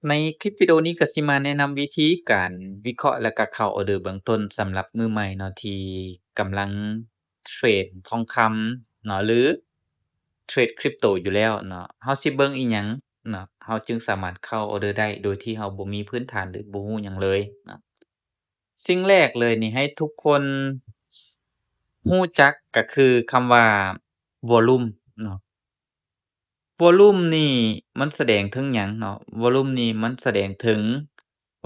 ในคลิปวิดีโอนี้ก็สิมาแนะนำวิธีการวิเคราะห์และก็เข้าออร์เดอร์เบื้องต้นสำหรับมือใหม่เนาะที่กำลังเทรดทองคำเนาะหรือเทรด Crypto อยู่แล้วเนาะเราสิเบิ่งอิหยังเนาะเราจึงสามารถเข้าออร์เดอร์ได้โดยที่เราบ่มีพื้นฐานหรือบ่รู้หยังเลยเนาะสิ่งแรกเลยนี่ให้ทุกคนสรู้จักก็คือคำว่า Volume เนาะ Volume นี่มันแสดงถึงหยังเนาะ Volume นี่มันแสดงถึง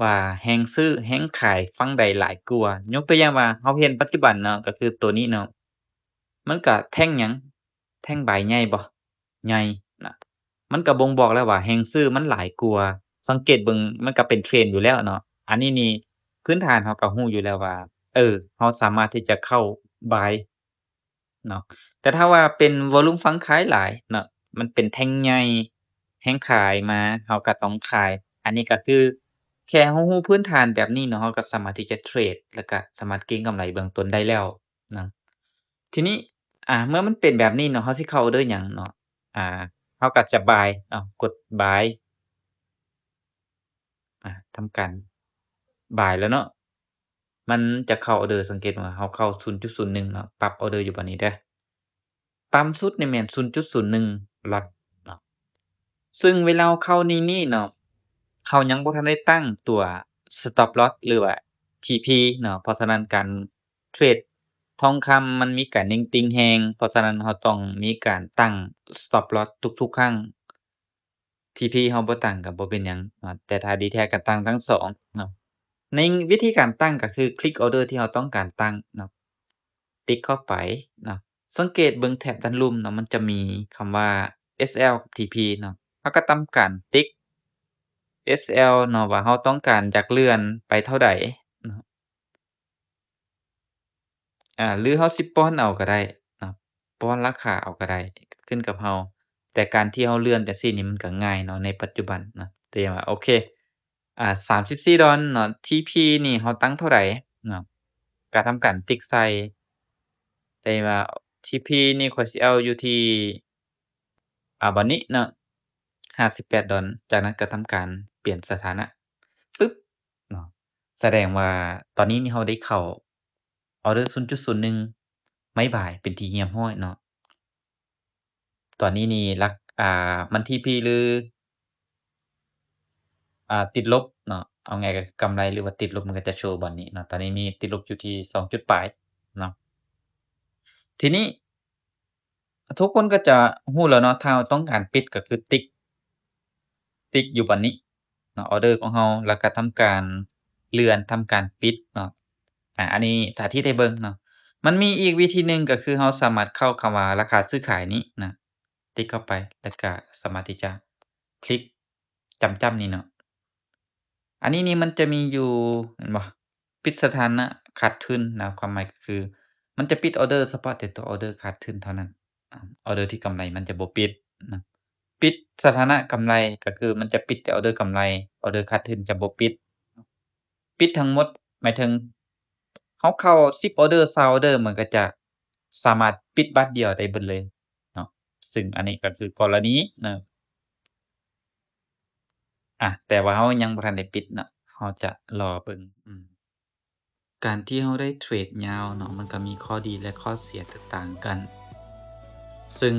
ว่าแรงซื้อแรงขายฝั่งใดหลายกว่ายกตัวอย่างว่าเราเห็นปัจจุบันเนาะก็คือตัวนี้เนาะมันก็แท่งหยังแท่งใบใหญ่บ่ใหญ่น่ะมันก็บ่งบอกแล้วว่าแรงซื้อมันหลายกว่าสังเกตเบิ่งมันก็เป็น trend อยู่แล้วเนาะอันนี้นี่พื้นฐานเราก็รู้อยู่แล้วว่าเราสามารถที่จะเข้า buy เนาะแต่ถ้าว่าเป็นวอลลุมฟังขายหลายเนาะมันเป็นแท่งใหญ่แฮ่งขายมาเราก็ต้องขายอันนี้ก็คือแค่เรารู้พื้นฐานแบบนี้เนาะเราก็สามารถที่จะเทรดแล้วก็สามารถเก็งกำไรเบื้องต้นได้แล้วเนาะทีนี้เมื่อมันเป็นแบบนี้เนาะเราสิเข้าออร์เดอร์หยังเนาะอ่าเราก็จะ buy กด buy ทำการ buy แล้วเนาะมันจะเข้าออร์เดอร์สังเกตว่าเราเข้า0.01เนาะปรับออร์เดอร์อยู่บัดนี้เด้อ ต่ำสุดนี่แม่น0.01ล็อตเนาะซึ่งเวลาเราเข้าในนี้เนาะเรายังบ่ทันได้ตั้งตัว Stop Loss หรือว่า TP เนาะเพราะฉะนั้นการเทรดทองคำมันมีการนิ่งติงแรงเพราะฉะนั้นเราต้องมีการตั้ง Stop Loss ทุกๆครั้ง TP เราบ่ตั้งก็บ่เป็นหยังแต่ถ้าดีแท้ก็ตั้งทั้งสองเนาะในวิธีการตั้งก็คือคลิกออร์เดอร์ที่เราต้องการตั้งเนาะติ๊กเข้าไปเนาะ สังเกตเบิ่งแถบด้านลุ่มเนาะมันจะมีคำว่า SL กับ TP เนาะเราก็ทำการติ๊ก SL เนาะว่าเราต้องการอยากเลื่อนไปเท่าใดเนาะหรือเราสิป้อนเอาก็ได้เนาะป้อนราคาเอาก็ได้ขึ้นกับเราแต่การที่เราเลื่อนจังซี่นี่มันก็ง่ายเนาะในปัจจุบันนะแต่อย่างว่าโอเค$34เนาะ TP นี่เราตั้งเท่าใดเนาะก็ทำการติ๊กใส่แต่ว่า TP นี่ข้อยสิเอาอยู่ที่ บัดนี้เนาะ$58จากนั้นก็ทำการเปลี่ยนสถานะปึ๊บเนาะแสดงว่าตอนนี้นี่เราได้เข้าออร์เดอร์0.01ไม้บ่ายเป็นที่เรียบร้อยเนาะตอนนี้นี่ลักมัน TP หรือติดลบเนาะเอาง่ายๆก็คือกำไรหรือว่าติดลบมันก็จะโชว์บัดนี้เนาะตอนนี้นี่ติดลบอยู่ที่2จุดปลายเนาะทีนี้ทุกคนก็จะรู้แล้วเนาะถ้าเราต้องการปิดก็คือติ๊กอยู่บัดนี้เนาะออร์เดอร์ของเราแล้วก็ทำการเลื่อนทำการปิดเนาะอันนี้สาธิตให้เบิ่งเนาะมันมีอีกวิธีหนึ่งก็คือเราสามารถเข้าคำว่าราคาซื้อขายนี้นะติ๊กเข้าไปแล้วก็สามารถที่จะคลิกจ้ำๆนี่เนาะอันนี้นี่มันจะมีอยู่เห็นบ่ปิดสถานะขาดทุนนะความหมายก็คือมันจะปิดออร์เดอร์เฉพาะแต่ตัวออร์เดอร์ขาดทุนเท่านั้นออร์เดอร์ที่กำไรมันจะบ่ปิดนะ ปิดสถานะกำไรก็คือมันจะปิดแต่ออร์เดอร์กำไรออร์เดอร์ขาดทุนจะบ่ปิดปิดทั้งหมดหมายถึงเราเข้า10ออร์เดอร์20ออร์เดอร์มันก็จะสามารถปิดบัตรเดียวได้เบิดเลยเนาะซึ่งอันนี้ก็คือกรณีนะแต่ว่าเรายังบ่ทันได้ปิดเนาะเราจะรอเบิ่งการที่เราได้เทรดยาวเนาะมันก็มีข้อดีและข้อเสียแตกต่างกัน ซึ่ง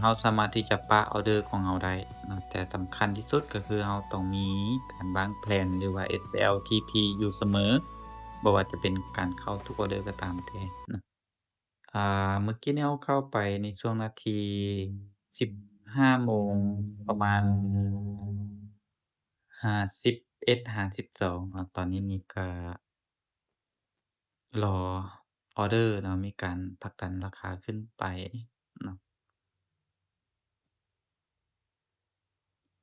เราสามารถที่จะปะออร์เดอร์ของเราได้เนาะแต่สำคัญที่สุดก็คือเราต้องมีการวางแพลนหรือว่า SLTP อยู่เสมอบ่ว่าจะเป็นการเข้าทุกออร์เดอร์ก็ตามแต่เนาะเมื่อกี้นี้เราเข้าไปในช่วงนาที15โมงประมาณ51-52ตอนนี้นี่ก็รอออร์เดอร์เนาะมีการผลักดันราคาขึ้นไปเนาะ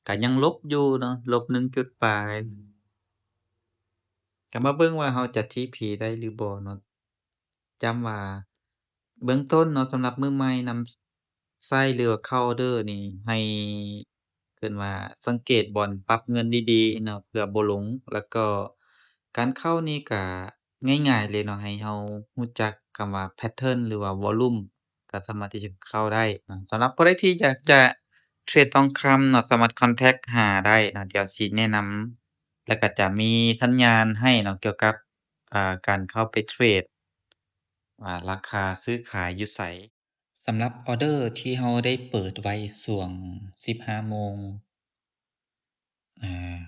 ก็ยังลบอยู่เนาะลบ1จุดปลายก็มาเบิ่งว่าเราจะ TP ได้หรือบ่เนาะจำว่าเบื้องต้นเนาะสำหรับมือใหม่นำไส้หรือว่าเข้าออร์เดอร์นี่ให้เอิ้นว่าสังเกตบ่อนปรับเงินดีๆเนาะเพื่อบ่หลงแล้วก็การเข้านี่ก็ง่ายๆเลยเนาะให้เรารู้จักคำว่าแพตเทิร์นหรือว่าวอลลุมก็สามารถที่จะเข้าได้สำหรับผู้ใดที่อยากจะ เทรดทองคำเนาะสามารถคอนแท็กหาได้เนาะเดี๋ยวสิแนะนำแล้วก็จะมีสัญญาณให้เนาะเกี่ยวกับการเข้าไปเทรดราคาซื้อขายอยู่ไสสำหรับออร์เดอร์ที่เราได้เปิดไว้ช่วง 15โมงอ่า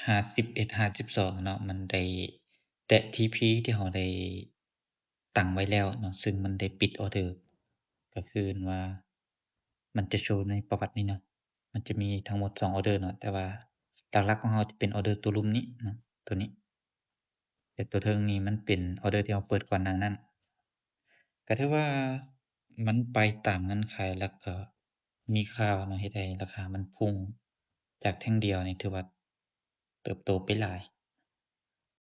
51 52เนาะมันได้แตะ TP ที่เราได้ตั้งไว้แล้วเนาะซึ่งมันได้ปิดออร์เดอร์ก็คือว่ามันจะโชว์ในประวัตินี้เนาะมันจะมีทั้งหมด2ออร์เดอร์เนาะแต่ว่าหลักๆของเราจะเป็นออร์เดอร์ตัวรุมนี้เนาะตัวนี้แต่ตัวเทิงนี้มันเป็นออร์เดอร์ที่เราเปิดก่อนหน้านั้นก็ถือว่ามันไปตามเงื่อนไขแล้วก็มีข่าวเนาะเฮ็ดให้ราคามันพุ่งจากแท่งเดียวนี่ถือว่าเติบโตไปหลาย